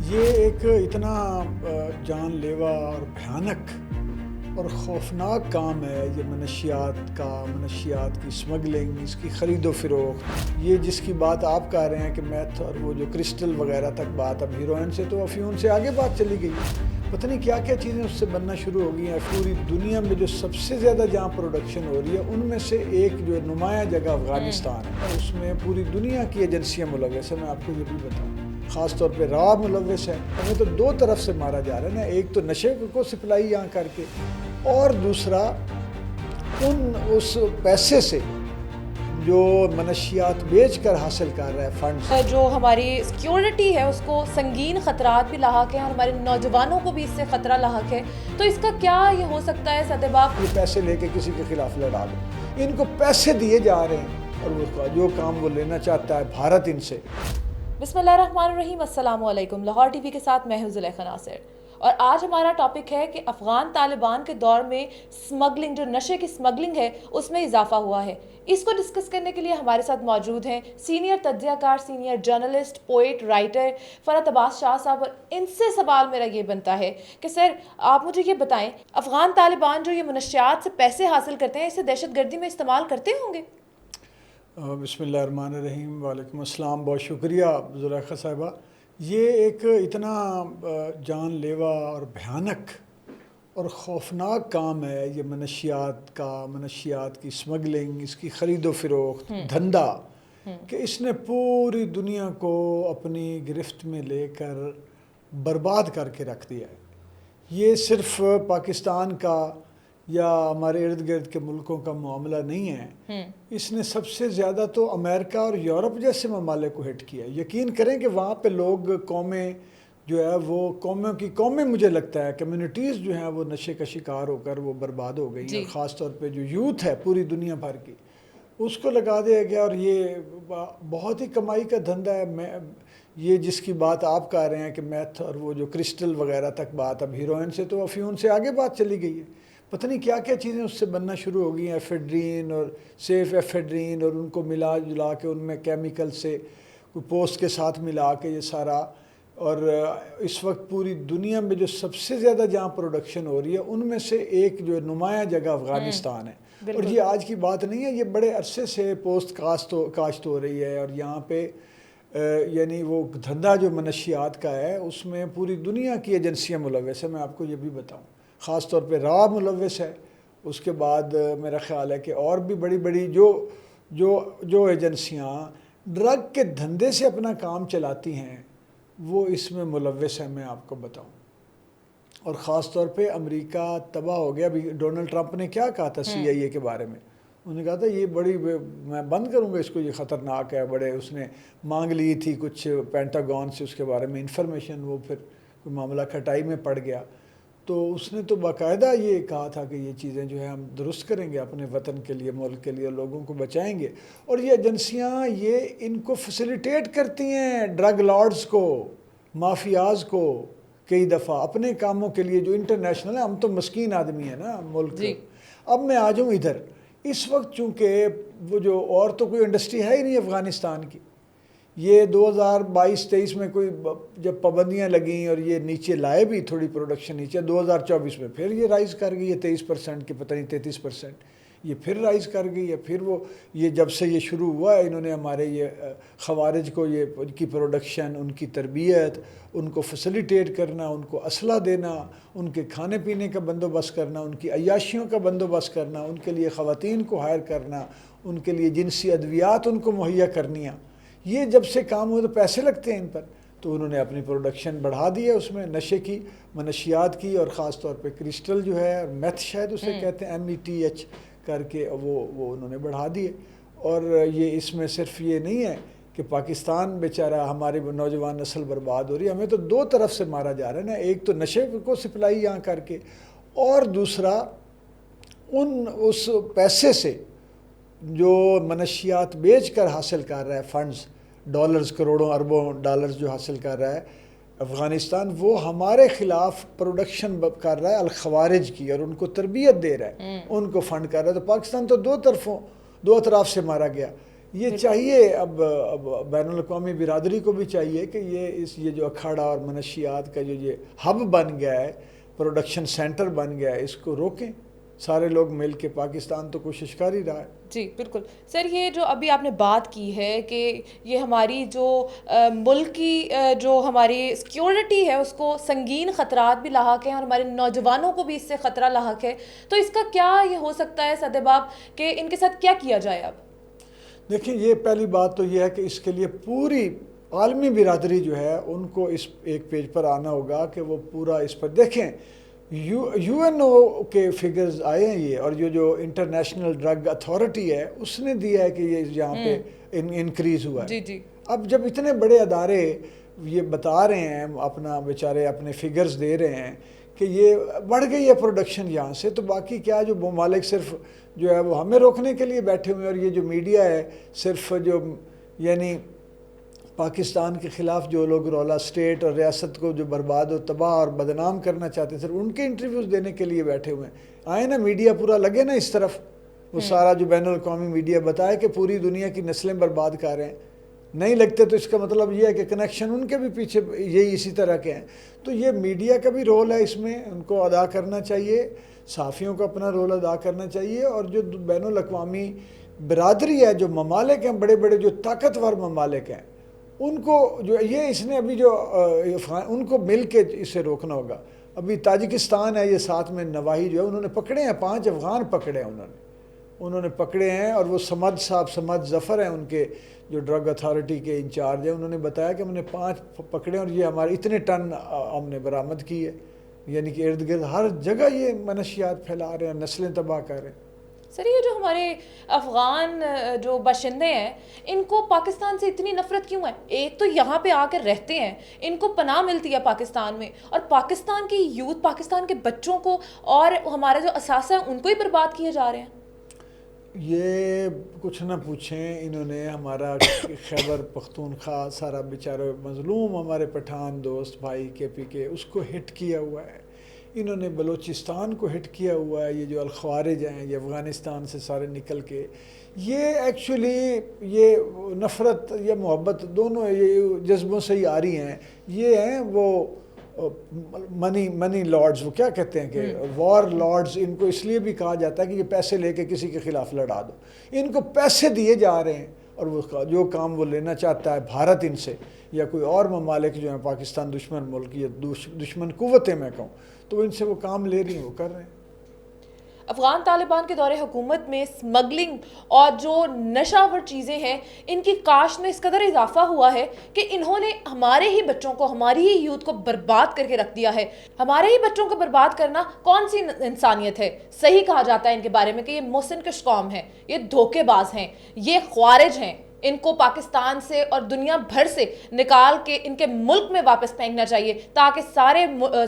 یہ ایک اتنا جان لیوا اور بھیانک اور خوفناک کام ہے یہ منشیات کی اسمگلنگ، اس کی خرید و فروخت۔ یہ جس کی بات آپ کہہ رہے ہیں کہ میتھ اور وہ جو کرسٹل وغیرہ تک بات، اب ہیروئن سے تو افیون سے آگے بات چلی گئی، پتہ نہیں کیا کیا چیزیں اس سے بننا شروع ہو گئی ہیں۔ پوری دنیا میں جو سب سے زیادہ جہاں پروڈکشن ہو رہی ہے ان میں سے ایک جو نمایاں جگہ افغانستان ہے، اس میں پوری دنیا کی ایجنسیاں ملوث ہیں۔ میں آپ کو یہ بھی بتاؤں، خاص طور پہ را ملوث ہے۔ ہمیں تو دو طرف سے مارا جا رہا ہے نا، ایک تو نشے کو سپلائی یہاں کر کے، اور دوسرا اس پیسے سے جو منشیات بیچ کر حاصل کر رہا ہے فنڈز۔ جو ہماری سیکیورٹی ہے اس کو سنگین خطرات بھی لاحق ہیں اور ہمارے نوجوانوں کو بھی اس سے خطرہ لاحق ہے، تو اس کا کیا یہ ہو سکتا ہے صدباب؟ یہ پیسے لے کے کسی کے خلاف لڑا دو، ان کو پیسے دیے جا رہے ہیں اور وہ جو کام وہ لینا چاہتا ہے بھارت ان سے۔ بسم اللہ الرحمن الرحیم، السلام علیکم۔ لاہور ٹی وی کے ساتھ میں ہوں زلیخا ناصر، اور آج ہمارا ٹاپک ہے کہ افغان طالبان کے دور میں سمگلنگ، جو نشے کی سمگلنگ ہے، اس میں اضافہ ہوا ہے۔ اس کو ڈسکس کرنے کے لیے ہمارے ساتھ موجود ہیں سینئر تجزیہ کار، سینئر جرنلسٹ، پوئٹ، رائٹر فرحت عباس شاہ صاحب، اور ان سے سوال میرا یہ بنتا ہے کہ سر آپ مجھے یہ بتائیں، افغان طالبان جو یہ منشیات سے پیسے حاصل کرتے ہیں، اسے دہشت گردی میں استعمال کرتے ہوں گے؟ بسم اللہ الرحمن الرحیم، وعلیکم السلام، بہت شکریہ زلیخا صاحبہ۔ یہ ایک اتنا جان لیوا اور بھیانک اور خوفناک کام ہے یہ منشیات کی اسمگلنگ، اس کی خرید و فروخت، دھندا، کہ اس نے پوری دنیا کو اپنی گرفت میں لے کر برباد کر کے رکھ دیا ہے۔ یہ صرف پاکستان کا یا ہمارے ارد گرد کے ملکوں کا معاملہ نہیں ہے، اس نے سب سے زیادہ تو امریکہ اور یورپ جیسے ممالک کو ہٹ کیا۔ یقین کریں کہ وہاں پہ لوگ، قومیں جو ہے وہ قومیں مجھے لگتا ہے کمیونٹیز جو ہیں وہ نشے کا شکار ہو کر وہ برباد ہو گئی ہیں، اور خاص طور پہ جو یوتھ ہے پوری دنیا بھر کی، اس کو لگا دیا گیا، اور یہ بہت ہی کمائی کا دھندا ہے۔ یہ جس کی بات آپ کہہ رہے ہیں کہ میتھ اور وہ جو کرسٹل وغیرہ تک بات، اب ہیروئن سے تو افیون سے آگے بات چلی گئی ہے، پتہ نہیں کیا کیا چیزیں اس سے بننا شروع ہو گئی ہیں، ایفیڈرین اور سیف ایفیڈرین، اور ان کو ملا جلا کے ان میں کیمیکل سے کوئی پوسٹ کے ساتھ ملا کے یہ سارا، اور اس وقت پوری دنیا میں جو سب سے زیادہ جہاں پروڈکشن ہو رہی ہے ان میں سے ایک جو نمایاں جگہ افغانستان ہے، اور یہ آج کی بات نہیں ہے، یہ بڑے عرصے سے پوسٹ کاشت ہو رہی ہے، اور یہاں پہ یعنی وہ دھندا جو منشیات کا ہے اس میں پوری دنیا کی ایجنسیاں ملوث ہیں۔ میں آپ کو یہ بھی بتاؤں، خاص طور پہ را ملوث ہے، اس کے بعد میرا خیال ہے کہ اور بھی بڑی بڑی جو ایجنسیاں ڈرگ کے دھندے سے اپنا کام چلاتی ہیں وہ اس میں ملوث ہیں، میں آپ کو بتاؤں۔ اور خاص طور پہ امریکہ تباہ ہو گیا۔ ابھی ڈونلڈ ٹرمپ نے کیا کہا تھا CIA کے بارے میں، انہوں نے کہا تھا یہ میں بند کروں گا اس کو، یہ خطرناک ہے، بڑے اس نے مانگ لی تھی کچھ پینٹاگون سے اس کے بارے میں انفارمیشن، وہ پھر کوئی معاملہ کھٹائی میں پڑ گیا، تو اس نے تو باقاعدہ یہ کہا تھا کہ یہ چیزیں جو ہیں ہم درست کریں گے اپنے وطن کے لیے، ملک کے لیے، لوگوں کو بچائیں گے۔ اور یہ ایجنسیاں ان کو فیسیلیٹیٹ کرتی ہیں، ڈرگ لارڈز کو، مافیاز کو، کئی دفعہ اپنے کاموں کے لیے جو انٹرنیشنل ہے۔ ہم تو مسکین آدمی ہیں نا ملک۔ اب میں آ جاؤں ادھر، اس وقت چونکہ وہ جو اور تو کوئی انڈسٹری ہے ہی نہیں افغانستان کی، یہ 2022-23 میں کوئی جب پابندیاں لگیں اور یہ نیچے لائے بھی تھوڑی پروڈکشن نیچے، 2024 میں پھر یہ رائز کر گئی ہے 23% کی، پتہ نہیں 33%، یہ پھر رائز کر گئی ہے۔ پھر وہ یہ جب سے یہ شروع ہوا ہے انہوں نے ہمارے یہ خوارج کو، یہ ان کی پروڈکشن، ان کی تربیت، ان کو فیسیلیٹیٹ کرنا، ان کو اسلحہ دینا، ان کے کھانے پینے کا بندوبست کرنا، ان کی عیاشیوں کا بندوبست کرنا، ان کے لیے خواتین کو ہائر کرنا، ان کے لیے جنسی ادویات ان کو مہیا کرنیاں، یہ جب سے کام ہوئے تو پیسے لگتے ہیں ان پر، تو انہوں نے اپنی پروڈکشن بڑھا دی ہے اس میں، نشے کی، منشیات کی، اور خاص طور پہ کرسٹل جو ہے، اور میتھ شاید اسے کہتے ہیں، METH کر کے وہ انہوں نے بڑھا دیے۔ اور یہ اس میں صرف یہ نہیں ہے کہ پاکستان بیچارہ، ہماری نوجوان نسل برباد ہو رہی ہے، ہمیں تو دو طرف سے مارا جا رہا ہے نا، ایک تو نشے کو سپلائی یہاں کر کے، اور دوسرا اس پیسے سے جو منشیات بیچ کر حاصل کر رہا ہے فنڈز، ڈالرز، کروڑوں اربوں ڈالرز جو حاصل کر رہا ہے افغانستان، وہ ہمارے خلاف پروڈکشن کر رہا ہے الخوارج کی، اور ان کو تربیت دے رہا ہے، ان کو فنڈ کر رہا ہے۔ تو پاکستان تو دو اطراف سے مارا گیا۔ یہ چاہیے اب بین الاقوامی برادری کو بھی چاہیے کہ یہ جو اکھاڑا اور منشیات کا جو یہ ہب بن گیا ہے، پروڈکشن سینٹر بن گیا ہے، اس کو روکیں سارے لوگ مل کے. پاکستان تو کوشش کر ہی رہا ہے. جی بالکل سر، یہ جو ابھی آپ نے بات کی ہے کہ یہ ہماری جو ملک کی جو ہماری سیکیورٹی ہے اس کو سنگین خطرات بھی لاحق ہیں اور ہمارے نوجوانوں کو بھی اس سے خطرہ لاحق ہے، تو اس کا کیا یہ ہو سکتا ہے صدباب کہ ان کے ساتھ کیا کیا جائے؟ اب دیکھیں، یہ پہلی بات تو یہ ہے کہ اس کے لیے پوری عالمی برادری جو ہے ان کو اس ایک پیج پر آنا ہوگا کہ وہ پورا اس پر دیکھیں. یو این او کے فگرز آئے ہیں یہ، اور جو انٹرنیشنل ڈرگ اتھارٹی ہے اس نے دیا ہے کہ یہ یہاں پہ انکریز ہوا ہے. جی جی. اب جب اتنے بڑے ادارے یہ بتا رہے ہیں، اپنا بیچارے اپنے فگرز دے رہے ہیں کہ یہ بڑھ گئی ہے پروڈکشن یہاں سے، تو باقی کیا جو ممالک صرف جو ہے وہ ہمیں روکنے کے لیے بیٹھے ہوئے ہیں، اور یہ جو میڈیا ہے صرف جو یعنی پاکستان کے خلاف جو لوگ رولا اسٹیٹ اور ریاست کو جو برباد و تباہ اور بدنام کرنا چاہتے ہیں، صرف ان کے انٹرویوز دینے کے لیے بیٹھے ہوئے ہیں. آئے نا میڈیا پورا لگے نا اس طرف، وہ سارا جو بین الاقوامی میڈیا بتائے کہ پوری دنیا کی نسلیں برباد کر رہے ہیں. نہیں لگتے تو اس کا مطلب یہ ہے کہ کنیکشن ان کے بھی پیچھے یہی اسی طرح کے ہیں. تو یہ میڈیا کا بھی رول ہے اس میں، ان کو ادا کرنا چاہیے، صحافیوں کو اپنا رول ادا کرنا چاہیے، اور جو بین الاقوامی برادری ہے، جو ممالک ہیں بڑے بڑے جو طاقتور ممالک ہیں، ان کو جو یہ اس نے ابھی جو ان کو مل کے اسے روکنا ہوگا. ابھی تاجکستان ہے، یہ ساتھ میں نواحی جو ہے انہوں نے پکڑے ہیں، 5 افغان پکڑے ہیں انہوں نے پکڑے ہیں، اور وہ سمد صاحب، سمد ظفر ہیں ان کے جو ڈرگ اتھارٹی کے انچارج ہیں، انہوں نے بتایا کہ ہم نے 5 پکڑے اور یہ ہمارے اتنے ٹن ہم نے برآمد کی ہے. یعنی کہ ارد گرد ہر جگہ یہ منشیات پھیلا رہے ہیں، نسلیں تباہ کر رہے ہیں. سر، یہ جو ہمارے افغان جو باشندے ہیں ان کو پاکستان سے اتنی نفرت کیوں ہے؟ ایک تو یہاں پہ آ کر رہتے ہیں، ان کو پناہ ملتی ہے پاکستان میں، اور پاکستان کی یوتھ، پاکستان کے بچوں کو اور ہمارے جو اثاثہ ہیں ان کو ہی برباد کیے جا رہے ہیں. یہ کچھ نہ پوچھیں، انہوں نے ہمارا خیبر پختونخوا سارا بیچارہ مظلوم ہمارے پٹھان دوست بھائی کے پی کے اس کو ہٹ کیا ہوا ہے. انہوں نے بلوچستان کو ہٹ کیا ہوا ہے. یہ جو الخوارج ہیں یہ افغانستان سے سارے نکل کے، یہ ایکچولی یہ نفرت یا محبت دونوں یہ جذبوں سے ہی آ رہی ہیں. یہ ہیں وہ منی لارڈز، وہ کیا کہتے ہیں کہ وار لارڈز. ان کو اس لیے بھی کہا جاتا ہے کہ یہ پیسے لے کے کسی کے خلاف لڑا دو. ان کو پیسے دیے جا رہے ہیں، اور وہ جو کام وہ لینا چاہتا ہے بھارت ان سے یا کوئی اور ممالک جو ہیں پاکستان دشمن ملک یا دشمن قوتیں میں کہوں، تو ان سے وہ کام لے رہی ہیں، وہ کر رہے ہیں. افغان طالبان کے دور حکومت میں اسمگلنگ اور جو نشہ آور چیزیں ہیں ان کی کاشت میں اس قدر اضافہ ہوا ہے کہ انہوں نے ہمارے ہی بچوں کو، ہماری ہی یوتھ کو برباد کر کے رکھ دیا ہے. ہمارے ہی بچوں کو برباد کرنا کون سی انسانیت ہے؟ صحیح کہا جاتا ہے ان کے بارے میں کہ یہ محسن کش قوم ہے، یہ دھوکے باز ہیں، یہ خوارج ہیں. ان کو پاکستان سے اور دنیا بھر سے نکال کے ان کے ملک میں واپس پھینکنا چاہیے تاکہ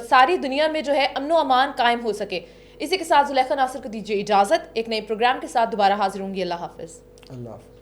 ساری دنیا میں جو ہے امن و امان قائم ہو سکے. اسی کے ساتھ زلیخا ناصر کو دیجیے اجازت. ایک نئے پروگرام کے ساتھ دوبارہ حاضر ہوں گی. اللہ حافظ. اللہ حافظ.